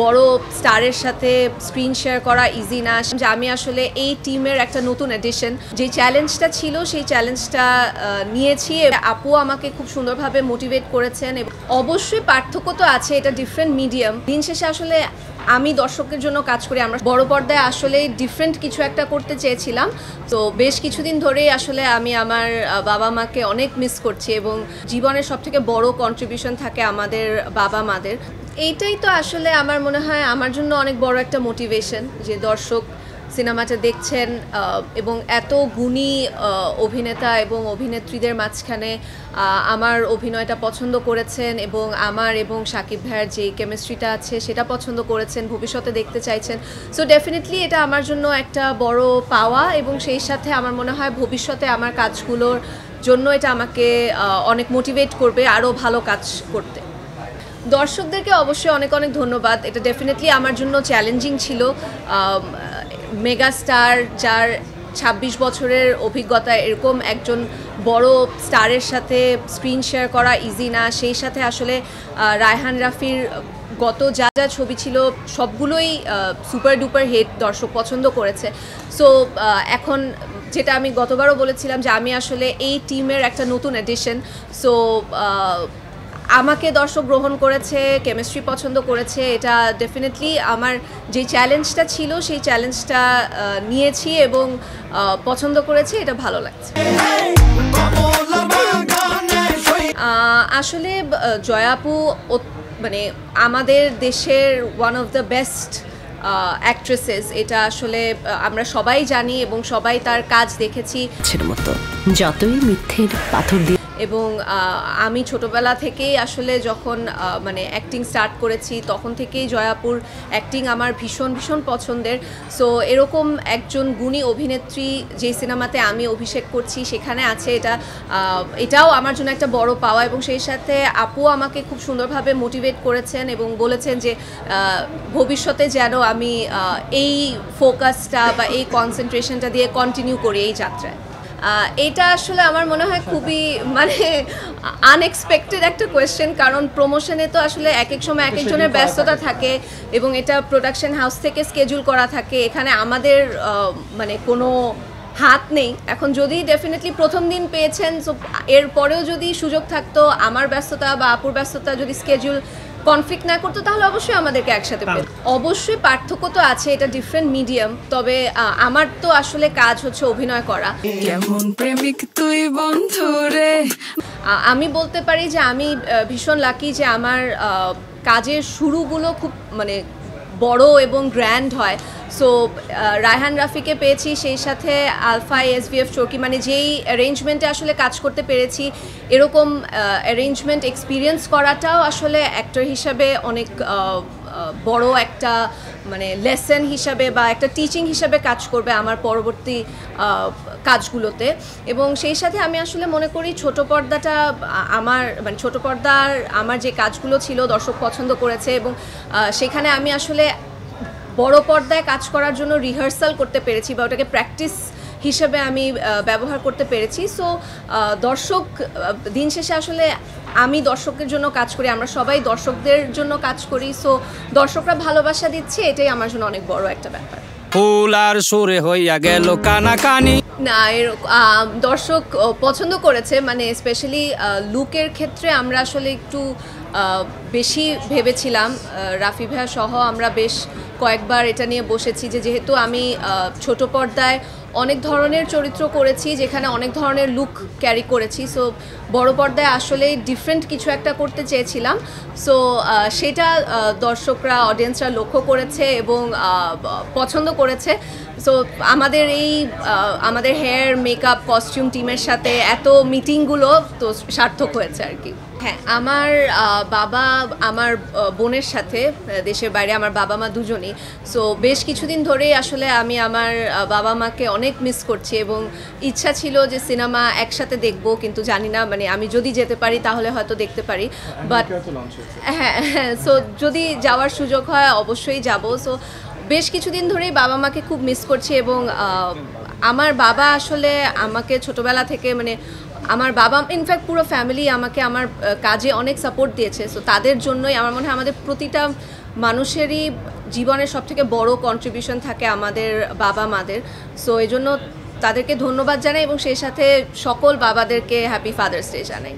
বড় স্টারের সাথে স্ক্রিন শেয়ার করা ইজি না, যে আমি আসলে এই টিমের একটা নতুন এডিশন। যে চ্যালেঞ্জটা ছিল সেই চ্যালেঞ্জটা নিয়েছি। আপু আমাকে খুব সুন্দরভাবে মোটিভেট করেছেন। অবশ্যই পার্থক্য তো আছে, এটা ডিফারেন্ট মিডিয়াম। দিন শেষে আসলে আমি দর্শকের জন্য কাজ করি, আমরা বড় পর্দায় আসলে ডিফারেন্ট কিছু একটা করতে চেয়েছিলাম। তো বেশ কিছুদিন ধরেই আসলে আমি আমার বাবা মাকে অনেক মিস করছি এবং জীবনের সবথেকে বড় কন্ট্রিবিউশন থাকে আমাদের বাবা মাদের। এইটাই তো আসলে আমার মনে হয় আমার জন্য অনেক বড় একটা মোটিভেশন, যে দর্শক সিনেমাটা দেখছেন এবং এত গুণী অভিনেতা এবং অভিনেত্রীদের মাঝখানে আমার অভিনয়টা পছন্দ করেছেন এবং আমার এবং শাকিব ভাইয়ের যে কেমিস্ট্রিটা আছে সেটা পছন্দ করেছেন, ভবিষ্যতে দেখতে চাইছেন। সো ডেফিনেটলি এটা আমার জন্য একটা বড় পাওয়া এবং সেই সাথে আমার মনে হয় ভবিষ্যতে আমার কাজগুলোর জন্য এটা আমাকে অনেক মোটিভেট করবে আরও ভালো কাজ করতে। দর্শকদেরকে অবশ্যই অনেক অনেক ধন্যবাদ। এটা ডেফিনেটলি আমার জন্য চ্যালেঞ্জিং ছিল। মেগাস্টার যার ২৬ বছরের অভিজ্ঞতা, এরকম একজন বড় স্টারের সাথে স্ক্রিন শেয়ার করা ইজি না। সেই সাথে আসলে রায়হান রাফির গত যা যা ছবি ছিল সবগুলোই সুপার ডুপার হিট, দর্শক পছন্দ করেছে। সো এখন যেটা আমি গতবারও বলেছিলাম যে আমি আসলে এই টিমের একটা নতুন এডিশন। সো আমাকে দর্শক গ্রহণ করেছে, কেমিস্ট্রি পছন্দ করেছে, এটা ডেফিনেটলি আমার যে চ্যালেঞ্জটা ছিল সেই চ্যালেঞ্জটা নিয়েছি এবং পছন্দ করেছি, এটা ভালো লাগছে। আসলে জয়া আপু মানে আমাদের দেশের one of the best actresses, এটা আসলে আমরা সবাই জানি এবং সবাই তার কাজ দেখেছি। যতই মিথ্যের পাথর দিয়ে এবং আমি ছোটবেলা থেকেই আসলে যখন মানে অ্যাক্টিং স্টার্ট করেছি তখন থেকেই জয়াপুর অ্যাক্টিং আমার ভীষণ ভীষণ পছন্দের। সো এরকম একজন গুণী অভিনেত্রী যে সিনেমাতে আমি অভিষেক করছি সেখানে আছে, এটাও আমার জন্য একটা বড় পাওয়া। এবং সেই সাথে আপু আমাকে খুব সুন্দরভাবে মোটিভেট করেছেন এবং বলেছেন যে ভবিষ্যতে যেন আমি এই ফোকাসটা বা এই কনসেন্ট্রেশনটা দিয়ে কন্টিনিউ করি এই যাত্রায়। এটা আসলে আমার মনে হয় খুবই মানে আনএক্সপেক্টেড একটা কোয়েশ্চেন, কারণ প্রমোশনে তো আসলে এক এক সময় এক একজনের ব্যস্ততা থাকে এবং এটা প্রোডাকশন হাউস থেকে স্কেজুল করা থাকে, এখানে আমাদের মানে কোনো হাত নেই। এখন যদি ডেফিনেটলি প্রথম দিন পেয়েছেন, সো এরপরেও যদি সুযোগ থাকতো আমার ব্যস্ততা বা আপুর ব্যস্ততা যদি স্কেজুল কনফ্লিক্ট না করতো তাহলে অবশ্যই আমাদেরকে একসাথে পেত। অবশ্যই পার্থক্য তো আছে, এটা ডিফারেন্ট মিডিয়াম। তবে আমার তো আসলে কাজ হচ্ছে অভিনয় করা। কেমন প্রেমিক তুই বন্ধুরে, আমি বলতে পারি যে আমি ভীষণ লাকি যে আমার কাজের শুরুগুলো খুব মানে বড় এবং গ্র্যান্ড হয়। সো রায়হান রাফিকে পেয়েছি, সেই সাথে আলফা এসভিএফ চরকি, মানে যেই অ্যারেঞ্জমেন্টে আসলে কাজ করতে পেরেছি, এরকম অ্যারেঞ্জমেন্ট এক্সপিরিয়েন্স করাটাও আসলে অ্যাক্টর হিসাবে অনেক বড় একটা মানে লেসন হিসাবে বা একটা টিচিং হিসাবে কাজ করবে আমার পরবর্তী কাজগুলোতে। এবং সেই সাথে আমি আসলে মনে করি ছোট পর্দাটা আমার মানে ছোট পর্দার আমার যে কাজগুলো ছিল দর্শক পছন্দ করেছে এবং সেখানে আমি আসলে বড় পর্দায় কাজ করার জন্য রিহার্সাল করতে পেরেছি বা ওটাকে প্র্যাকটিস হিসেবে আমি ব্যবহার করতে পেরেছি। সো দর্শক দিন শেষে আসলে আমি দর্শকের জন্য কাজ করি, আমরা সবাই দর্শকদের জন্য কাজ করি। সো দর্শকরা ভালোবাসা দিচ্ছে, এটাই আমার জন্য অনেক বড় একটা ব্যাপার। ফুল আর সরে হইয়া গেল কানাকানি না, দর্শক পছন্দ করেছে, মানে স্পেশালি লুকের ক্ষেত্রে আমরা আসলে একটু বেশি ভেবেছিলাম। রাফি ভাইয়া সহ আমরা বেশ কয়েকবার এটা নিয়ে বসেছি যে যেহেতু আমি ছোট পর্দায় অনেক ধরনের চরিত্র করেছি, যেখানে অনেক ধরনের লুক ক্যারি করেছি, সো বড় পর্দায় আসলে ডিফারেন্ট কিছু একটা করতে চেয়েছিলাম। সো সেটা দর্শকরা অডিয়েন্সরা লক্ষ্য করেছে এবং পছন্দ করেছে। সো আমাদের হেয়ার মেকআপ কস্টিউম টিমের সাথে এত মিটিংগুলো তো সার্থক হয়েছে আর কি। হ্যাঁ, আমার বাবা আমার বোনের সাথে দেশের বাইরে, আমার বাবা মা দুজনই। সো বেশ কিছুদিন ধরেই আসলে আমি আমার বাবা মাকে অনেক মিস করছি এবং ইচ্ছা ছিল যে সিনেমা একসাথে দেখব, কিন্তু জানি না মানে আমি যদি যেতে পারি তাহলে হয়তো দেখতে পারি। বাট হ্যাঁ, সো যদি যাওয়ার সুযোগ হয় অবশ্যই যাব। সো বেশ কিছুদিন ধরেই বাবা মাকে খুব মিস করছি এবং আমার বাবা আসলে আমাকে ছোটবেলা থেকে মানে আমার বাবা ইনফ্যাক্ট পুরো ফ্যামিলি আমাকে আমার কাজে অনেক সাপোর্ট দিয়েছে। সো তাদের জন্যই আমার মনে হয় আমাদের প্রতিটা মানুষেরই জীবনের সবথেকে বড় কন্ট্রিবিউশন থাকে আমাদের বাবা মাদের। সো এই জন্য তাদেরকে ধন্যবাদ জানাই এবং সেই সাথে সকল বাবাদেরকে হ্যাপি ফাদার্স ডে জানাই।